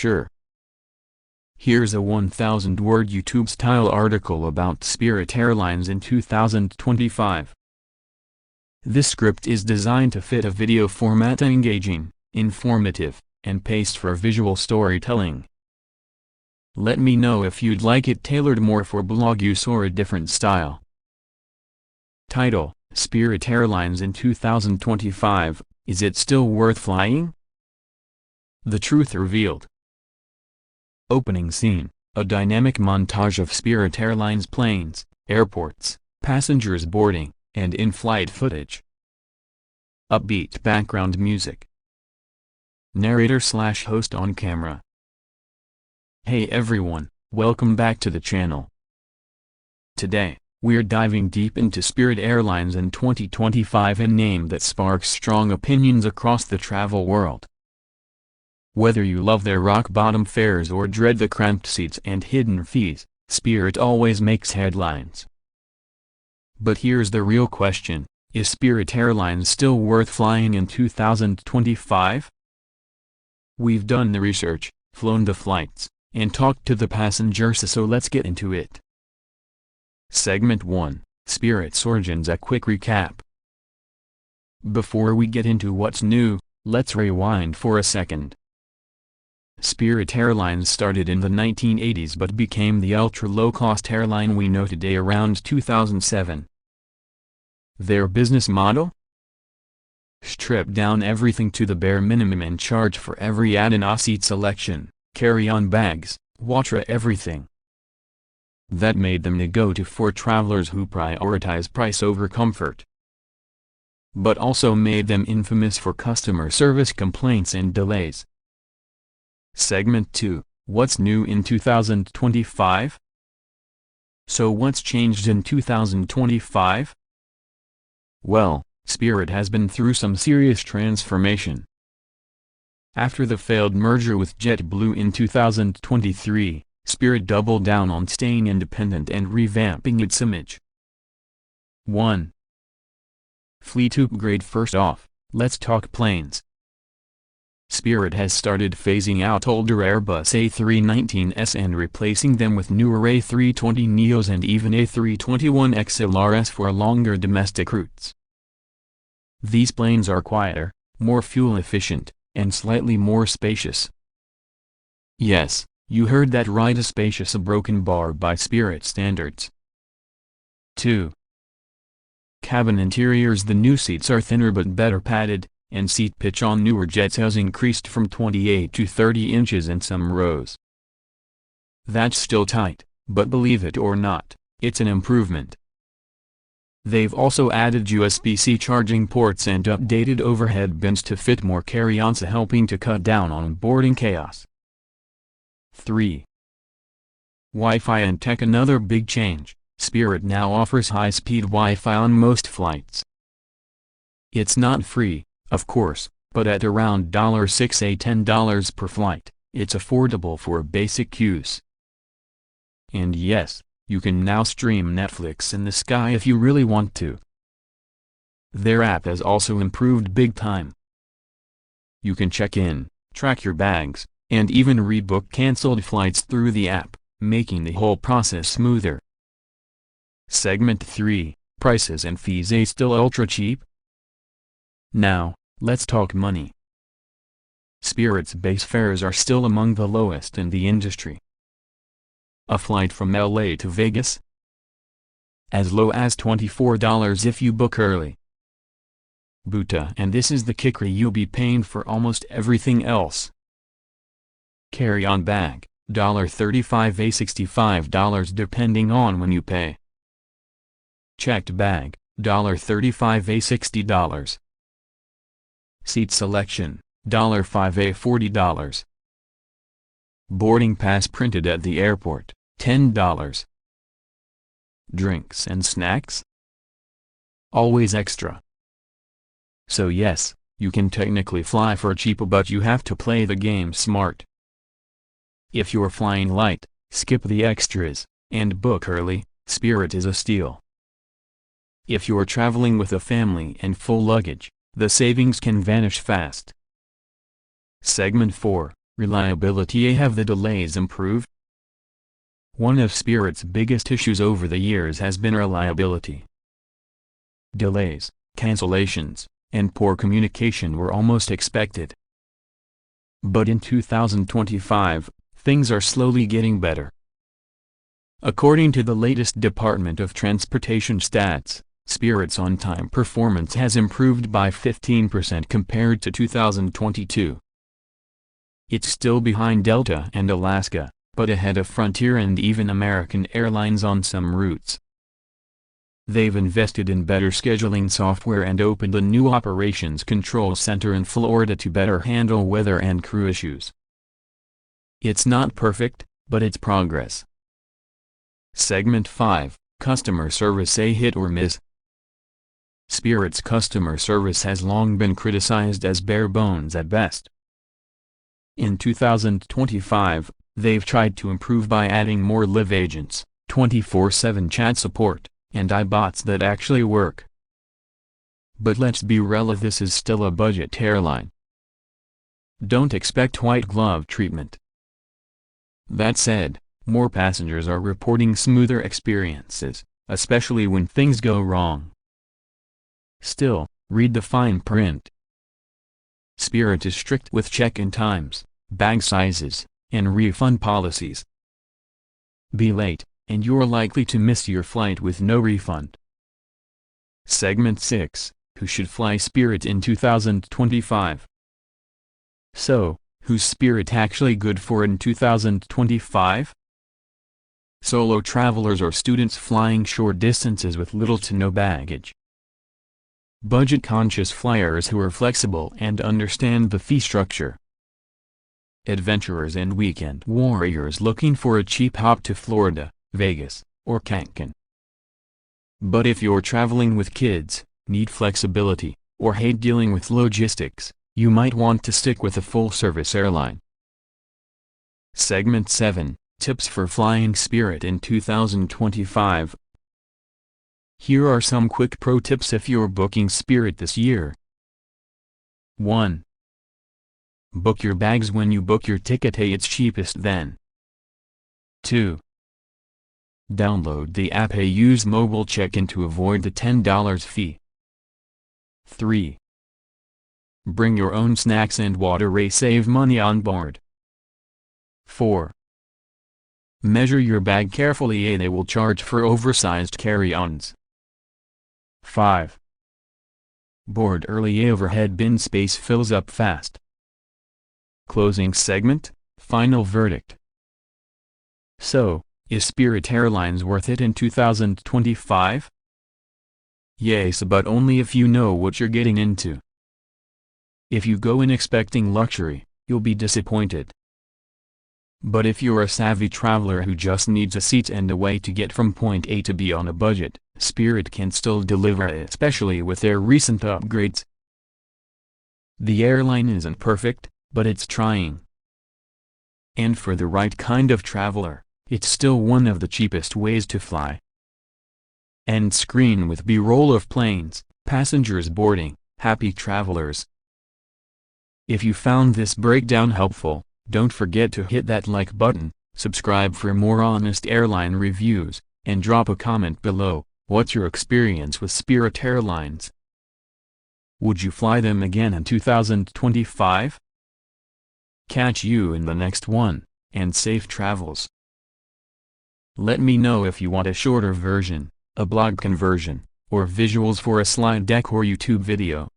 sure. Here's a 1,000-word YouTube-style article about Spirit Airlines in 2025. This script is designed to fit a video format, engaging, informative, and paced for visual storytelling. Let me know if you'd like it tailored more for blog use or a different style. Title: Spirit Airlines in 2025, is it still worth flying? The truth revealed. Opening scene: a dynamic montage of Spirit Airlines planes, airports, passengers boarding, and in-flight footage. Upbeat background music. Narrator/host on camera. Hey everyone, welcome back to the channel. Today, we're diving deep into Spirit Airlines in 2025, a name that sparks strong opinions across the travel world. Whether you love their rock-bottom fares or dread the cramped seats and hidden fees, Spirit always makes headlines. But here's the real question: is Spirit Airlines still worth flying in 2025? We've done the research, flown the flights, and talked to the passengers, so let's get into it. Segment 1, Spirit's origins, a quick recap. Before we get into what's new, let's rewind for a second. Spirit Airlines started in the 1980s but became the ultra-low-cost airline we know today around 2007. Their business model? Strip down everything to the bare minimum and charge for every add-on: seat selection, carry-on bags, water, everything. That made them the go-to for travelers who prioritize price over comfort. But also made them infamous for customer service complaints and delays. Segment 2, what's new in 2025? So what's changed in 2025? Well, Spirit has been through some serious transformation. After the failed merger with JetBlue in 2023, Spirit doubled down on staying independent and revamping its image. 1. Fleet upgrade. First off, let's talk planes. Spirit has started phasing out older Airbus A319s and replacing them with newer A320neos and even A321XLRs for longer domestic routes. These planes are quieter, more fuel efficient, and slightly more spacious. Yes, you heard that right, a spacious, a broken bar by Spirit standards. 2. Cabin interiors. The new seats are thinner but better padded, and seat pitch on newer jets has increased from 28 to 30 inches in some rows. That's still tight, but believe it or not, it's an improvement. They've also added USB-C charging ports and updated overhead bins to fit more carry-ons, helping to cut down on boarding chaos. 3. Wi-Fi and tech. Another big change: Spirit now offers high-speed Wi-Fi on most flights. It's not free, of course, but at around $6 to $10 per flight, it's affordable for basic use. And yes, you can now stream Netflix in the sky if you really want to. Their app has also improved big time. You can check in, track your bags, and even rebook canceled flights through the app, making the whole process smoother. Segment 3, prices and fees. Still ultra cheap? Now, let's talk money. Spirit's base fares are still among the lowest in the industry. A flight from LA to Vegas? As low as $24 if you book early. Buta, and this is the kicker, you'll be paying for almost everything else. Carry-on bag, $35 to $65 depending on when you pay. Checked bag, $35 to $60. Seat selection, $5 to $40. Boarding pass printed at the airport, $10. Drinks and snacks? Always extra. So yes, you can technically fly for cheap, but you have to play the game smart. If you're flying light, skip the extras, and book early. Spirit is a steal. If you're traveling with a family and full luggage, the savings can vanish fast. Segment 4, reliability. Have the delays improved? One of Spirit's biggest issues over the years has been reliability. Delays, cancellations, and poor communication were almost expected. But in 2025, things are slowly getting better. According to the latest Department of Transportation stats, Spirit's on-time performance has improved by 15% compared to 2022. It's still behind Delta and Alaska, but ahead of Frontier and even American Airlines on some routes. They've invested in better scheduling software and opened a new operations control center in Florida to better handle weather and crew issues. It's not perfect, but it's progress. Segment 5, Customer Service. A hit or miss? Spirit's customer service has long been criticized as bare bones at best. In 2025, they've tried to improve by adding more live agents, 24/7 chat support, and iBots that actually work. But let's be real, this is still a budget airline. Don't expect white glove treatment. That said, more passengers are reporting smoother experiences, especially when things go wrong. Still, read the fine print. Spirit is strict with check-in times, bag sizes, and refund policies. Be late, and you're likely to miss your flight with no refund. Segment 6, Who should fly Spirit in 2025? So, who's Spirit actually good for in 2025? Solo travelers or students flying short distances with little to no baggage. Budget-conscious flyers who are flexible and understand the fee structure. Adventurers and weekend warriors looking for a cheap hop to Florida, Vegas, or Cancun. But if you're traveling with kids, need flexibility, or hate dealing with logistics, you might want to stick with a full-service airline. Segment 7, Tips for flying Spirit in 2025. Here are some quick pro tips if you're booking Spirit this year. 1. Book your bags when you book your ticket. It's cheapest then. 2. Download the app. Use mobile check-in to avoid the $10 fee. 3. Bring your own snacks and water. Save money on board. 4. Measure your bag carefully. They will charge for oversized carry-ons. 5. Board early. Overhead bin space fills up fast. Closing segment, final verdict. So, is Spirit Airlines worth it in 2025? Yes, but only if you know what you're getting into. If you go in expecting luxury, you'll be disappointed. But if you're a savvy traveler who just needs a seat and a way to get from point A to B on a budget, Spirit can still deliver, especially with their recent upgrades. The airline isn't perfect, but it's trying. And for the right kind of traveler, it's still one of the cheapest ways to fly. End screen with B-roll of planes, passengers boarding, happy travelers. If you found this breakdown helpful, don't forget to hit that like button, subscribe for more honest airline reviews, and drop a comment below. What's your experience with Spirit Airlines? Would you fly them again in 2025? Catch you in the next one, and safe travels. Let me know if you want a shorter version, a blog conversion, or visuals for a slide deck or YouTube video.